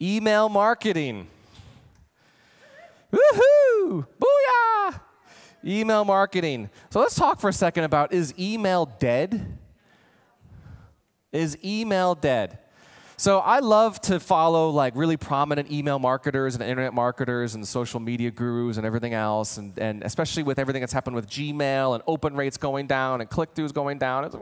Email marketing. Woohoo! Booyah! Email marketing. So let's talk for a second about, is email dead? Is email dead? So I love to follow like really prominent email marketers and internet marketers and social media gurus and everything else, and especially with everything that's happened with Gmail and open rates going down and click-throughs going down. It's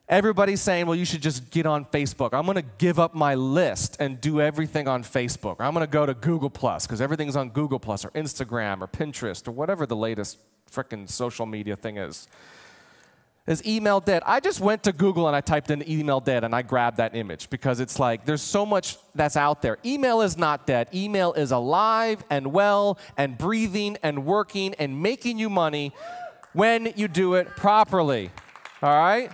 everybody's saying, well, you should just get on Facebook. I'm going to give up my list and do everything on Facebook. I'm going to go to Google+, because everything's on Google+, or Instagram, or Pinterest, or whatever the latest frickin' social media thing is. Is email dead? I just went to Google and I typed in email dead and I grabbed that image because it's like there's so much that's out there. Email is not dead. Email is alive and well and breathing and working and making you money when you do it properly. All right?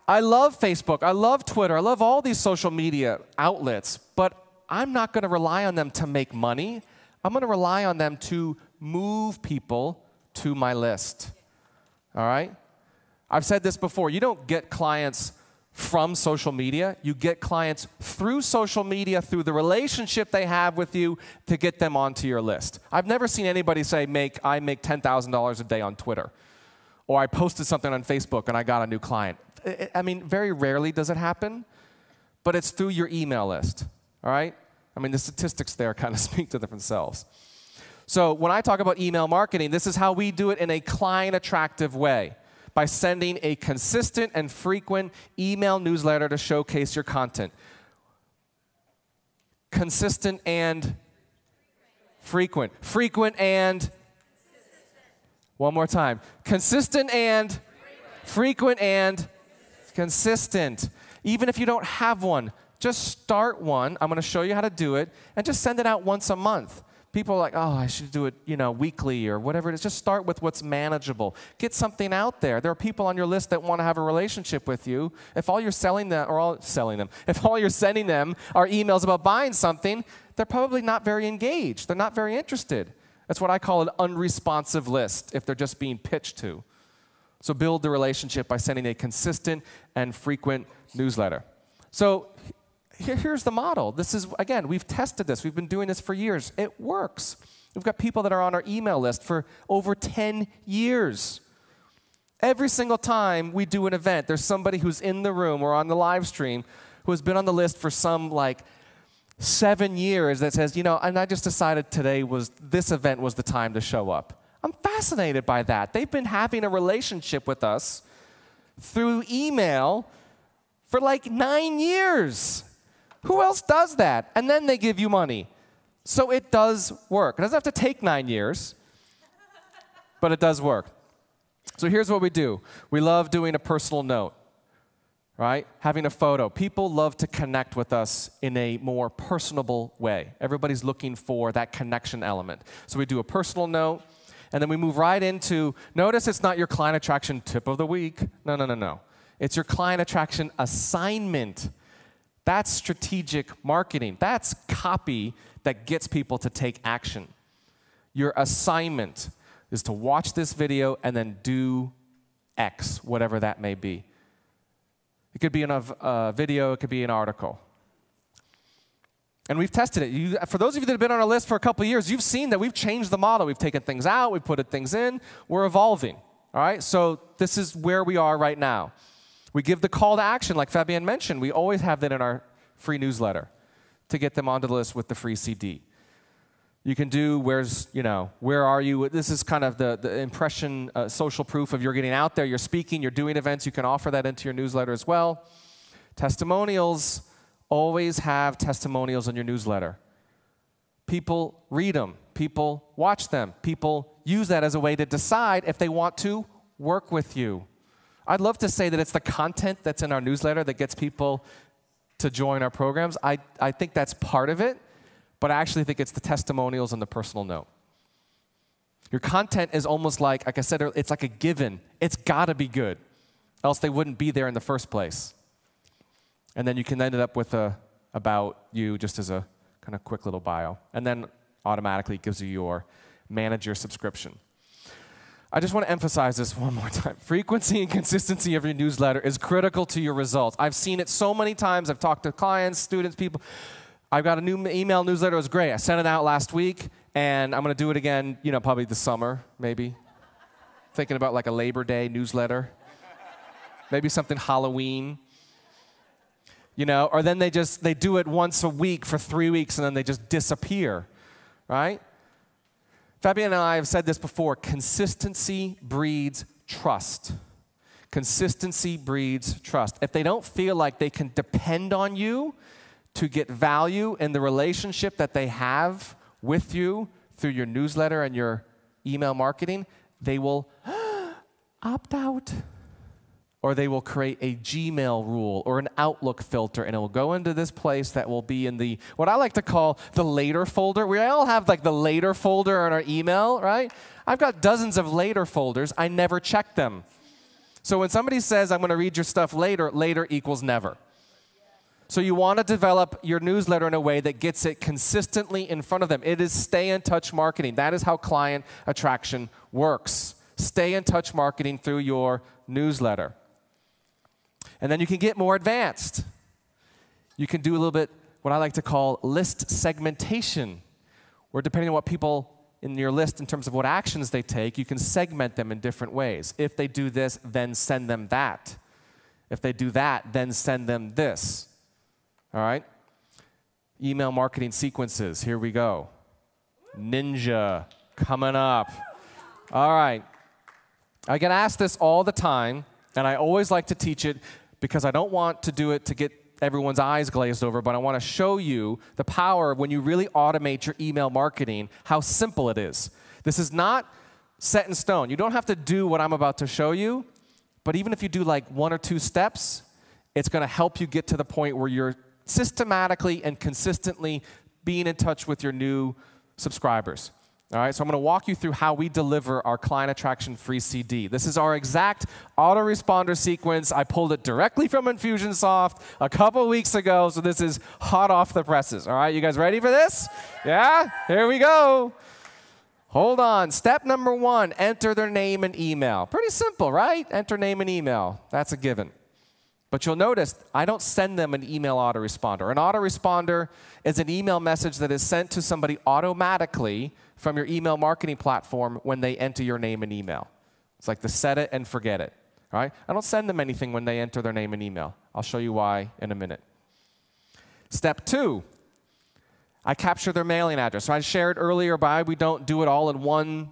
I love Facebook. I love Twitter. I love all these social media outlets, but I'm not going to rely on them to make money. I'm going to rely on them to move people to my list. All right? I've said this before. You don't get clients from social media. You get clients through social media, through the relationship they have with you to get them onto your list. I've never seen anybody say, I make $10,000 a day on Twitter. Or I posted something on Facebook and I got a new client. I mean, very rarely does it happen, but it's through your email list. All right? I mean, the statistics there kind of speak to themselves. So when I talk about email marketing, this is how we do it in a client-attractive way, by sending a consistent and frequent email newsletter to showcase your content. Consistent and frequent. Frequent and consistent. One more time. Consistent and frequent and consistent. Even if you don't have one, just start one. I'm going to show you how to do it, and just send it out once a month. People are like, oh, I should do it, weekly or whatever it is. Just start with what's manageable. Get something out there. There are people on your list that want to have a relationship with you. If all you're selling them, if all you're sending them are emails about buying something, they're probably not very engaged. They're not very interested. That's what I call an unresponsive list if they're just being pitched to. So build the relationship by sending a consistent and frequent newsletter. So here's the model. This is, again, we've tested this. We've been doing this for years. It works. We've got people that are on our email list for over 10 years. Every single time we do an event, there's somebody who's in the room or on the live stream who has been on the list for some 7 years that says, and I just decided this event was the time to show up. I'm fascinated by that. They've been having a relationship with us through email for 9 years. Who else does that? And then they give you money. So it does work. It doesn't have to take 9 years, but it does work. So here's what we do. We love doing a personal note, right? Having a photo. People love to connect with us in a more personable way. Everybody's looking for that connection element. So we do a personal note, and then we move right into, notice it's not your client attraction tip of the week. No. It's your client attraction assignment. That's strategic marketing. That's copy that gets people to take action. Your assignment is to watch this video and then do X, whatever that may be. It could be a video, it could be an article. And we've tested it. For those of you that have been on our list for a couple of years, you've seen that we've changed the model. We've taken things out, we've put things in. We're evolving. All right? So this is where we are right now. We give the call to action, like Fabienne mentioned. We always have that in our free newsletter to get them onto the list with the free CD. You can do where are you? This is kind of the impression, social proof of you're getting out there, you're speaking, you're doing events. You can offer that into your newsletter as well. Testimonials, always have testimonials in your newsletter. People read them. People watch them. People use that as a way to decide if they want to work with you. I'd love to say that it's the content that's in our newsletter that gets people to join our programs. I think that's part of it, but I actually think it's the testimonials and the personal note. Your content is almost like I said, it's like a given. It's got to be good, else they wouldn't be there in the first place. And then you can end up with a about you just as a kind of quick little bio. And then automatically it gives you your manager subscription. I just want to emphasize this one more time. Frequency and consistency of your newsletter is critical to your results. I've seen it so many times. I've talked to clients, students, people. I've got a new email newsletter. It was great. I sent it out last week, and I'm going to do it again, probably this summer, maybe. Thinking about like a Labor Day newsletter. Maybe something Halloween. Or then they do it once a week for 3 weeks, and then they just disappear, right? Fabian and I have said this before. Consistency breeds trust. Consistency breeds trust. If they don't feel like they can depend on you to get value in the relationship that they have with you through your newsletter and your email marketing, they will opt out. Or they will create a Gmail rule or an Outlook filter, and it will go into this place that will be in what I like to call the later folder. We all have like the later folder in our email, right? I've got dozens of later folders. I never check them. So when somebody says, I'm going to read your stuff later, later equals never. So you want to develop your newsletter in a way that gets it consistently in front of them. It is stay in touch marketing. That is how client attraction works. Stay in touch marketing through your newsletter. And then you can get more advanced. You can do a little bit what I like to call list segmentation, where depending on what people in your list in terms of what actions they take, you can segment them in different ways. If they do this, then send them that. If they do that, then send them this. All right? Email marketing sequences. Here we go. Ninja coming up. All right. I get asked this all the time, and I always like to teach it because I don't want to do it to get everyone's eyes glazed over, but I want to show you the power of when you really automate your email marketing, how simple it is. This is not set in stone. You don't have to do what I'm about to show you, but even if you do like 1 or 2 steps, it's going to help you get to the point where you're systematically and consistently being in touch with your new subscribers. All right, so I'm going to walk you through how we deliver our client attraction free CD. This is our exact autoresponder sequence. I pulled it directly from Infusionsoft a couple weeks ago, so this is hot off the presses. All right, you guys ready for this? Yeah? Here we go. Hold on. Step number 1, enter their name and email. Pretty simple, right? Enter name and email. That's a given. But you'll notice I don't send them an email autoresponder. An autoresponder is an email message that is sent to somebody automatically from your email marketing platform when they enter your name and email. It's like the set it and forget it. All right? I don't send them anything when they enter their name and email. I'll show you why in a minute. Step 2, I capture their mailing address. So I shared earlier we don't do it all in one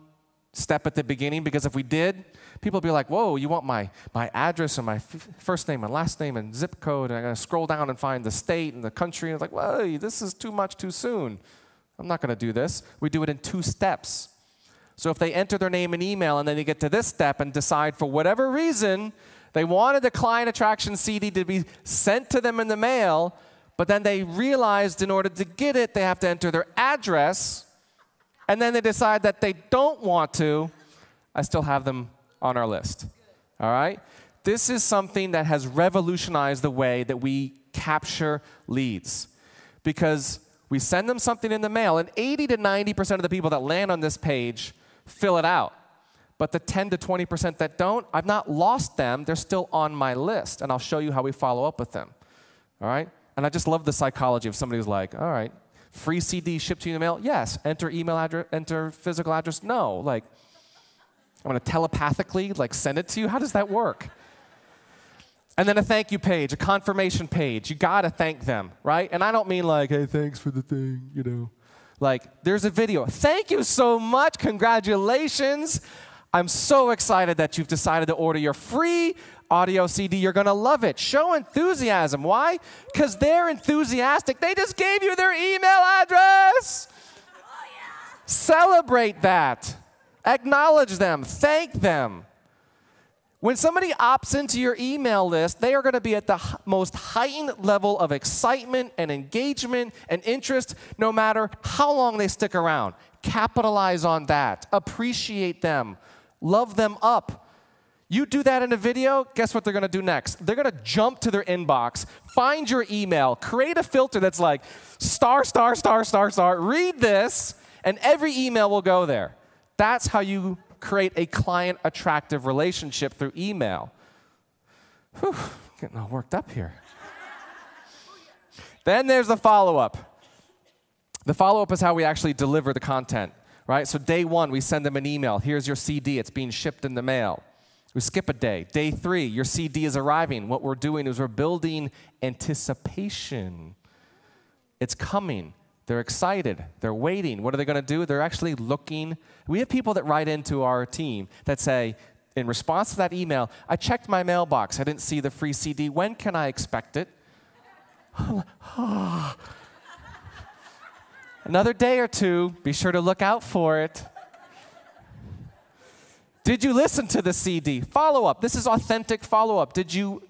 step at the beginning, because if we did, people would be like, whoa, you want my address and my first name and last name and zip code, and I got to scroll down and find the state and the country. And it's like, whoa, this is too much too soon. I'm not going to do this. We do it in 2 steps. So if they enter their name and email and then they get to this step and decide for whatever reason they wanted the client attraction CD to be sent to them in the mail, but then they realized in order to get it, they have to enter their address, and then they decide that they don't want to, I still have them on our list. All right? This is something that has revolutionized the way that we capture leads, because we send them something in the mail, and 80 to 90% of the people that land on this page fill it out. But the 10 to 20% that don't, I've not lost them. They're still on my list, and I'll show you how we follow up with them. All right? And I just love the psychology of somebody who's like, all right, free CD shipped to you in the mail? Yes. Enter email address, enter physical address? No. Like, I'm going to telepathically send it to you? How does that work? And then a thank you page, a confirmation page. You got to thank them, right? And I don't mean like, hey, thanks for the thing, Like, there's a video. Thank you so much. Congratulations. I'm so excited that you've decided to order your free audio CD. You're going to love it. Show enthusiasm. Why? Because they're enthusiastic. They just gave you their email address. Oh, yeah. Celebrate that. Acknowledge them. Thank them. When somebody opts into your email list, they are going to be at the most heightened level of excitement and engagement and interest, no matter how long they stick around. Capitalize on that. Appreciate them. Love them up. You do that in a video, guess what they're going to do next? They're going to jump to their inbox, find your email, create a filter that's like star, star, star, star, star. Read this, and every email will go there. That's how you create a client attractive relationship through email. Whew, getting all worked up here. Then there's the follow-up. The follow-up is how we actually deliver the content, right? So day 1, we send them an email. Here's your CD. It's being shipped in the mail. We skip a day. Day 3, your CD is arriving. What we're doing is we're building anticipation. It's coming. They're excited. They're waiting. What are they going to do? They're actually looking. We have people that write into our team that say, in response to that email, I checked my mailbox. I didn't see the free CD. When can I expect it? Another day or 2. Be sure to look out for it. Did you listen to the CD? Follow-up. This is authentic follow-up. Did you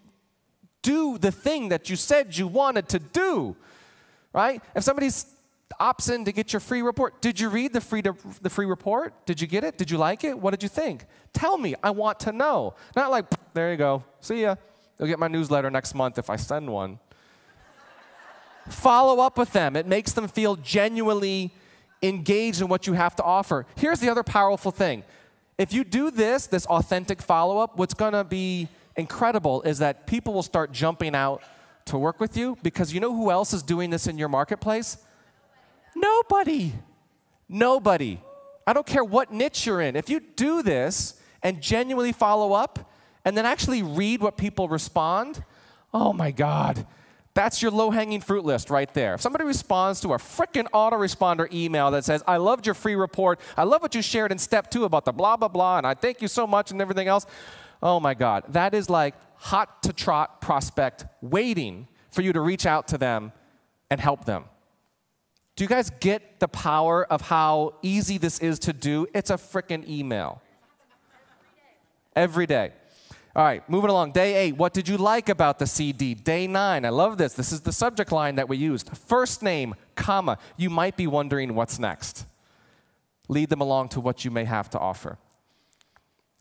do the thing that you said you wanted to do? Right? If somebody opts in to get your free report, did you read the free report? Did you get it? Did you like it? What did you think? Tell me. I want to know. Not like, there you go. See ya. You'll get my newsletter next month if I send one. Follow up with them. It makes them feel genuinely engaged in what you have to offer. Here's the other powerful thing. If you do this authentic follow-up, what's going to be incredible is that people will start jumping out to work with you, because you know who else is doing this in your marketplace? Nobody. Nobody. I don't care what niche you're in. If you do this and genuinely follow up and then actually read what people respond, oh my God. That's your low-hanging fruit list right there. If somebody responds to a frickin' autoresponder email that says, I loved your free report, I love what you shared in step 2 about the blah, blah, blah, and I thank you so much and everything else, oh my God. That is like hot to trot prospect waiting for you to reach out to them and help them. Do you guys get the power of how easy this is to do? It's a frickin' email. Every day. All right, moving along. Day 8, what did you like about the CD? Day 9, I love this. This is the subject line that we used. First name, comma. You might be wondering what's next. Lead them along to what you may have to offer.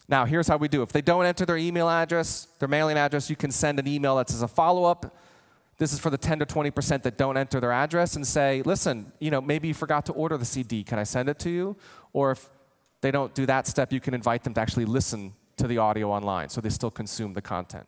Now, here's how we do. If they don't enter their email address, their mailing address, you can send an email that says a follow-up. This is for the 10 to 20% that don't enter their address, and say, listen, maybe you forgot to order the CD. Can I send it to you? Or if they don't do that step, you can invite them to actually listen to the audio online, so they still consume the content.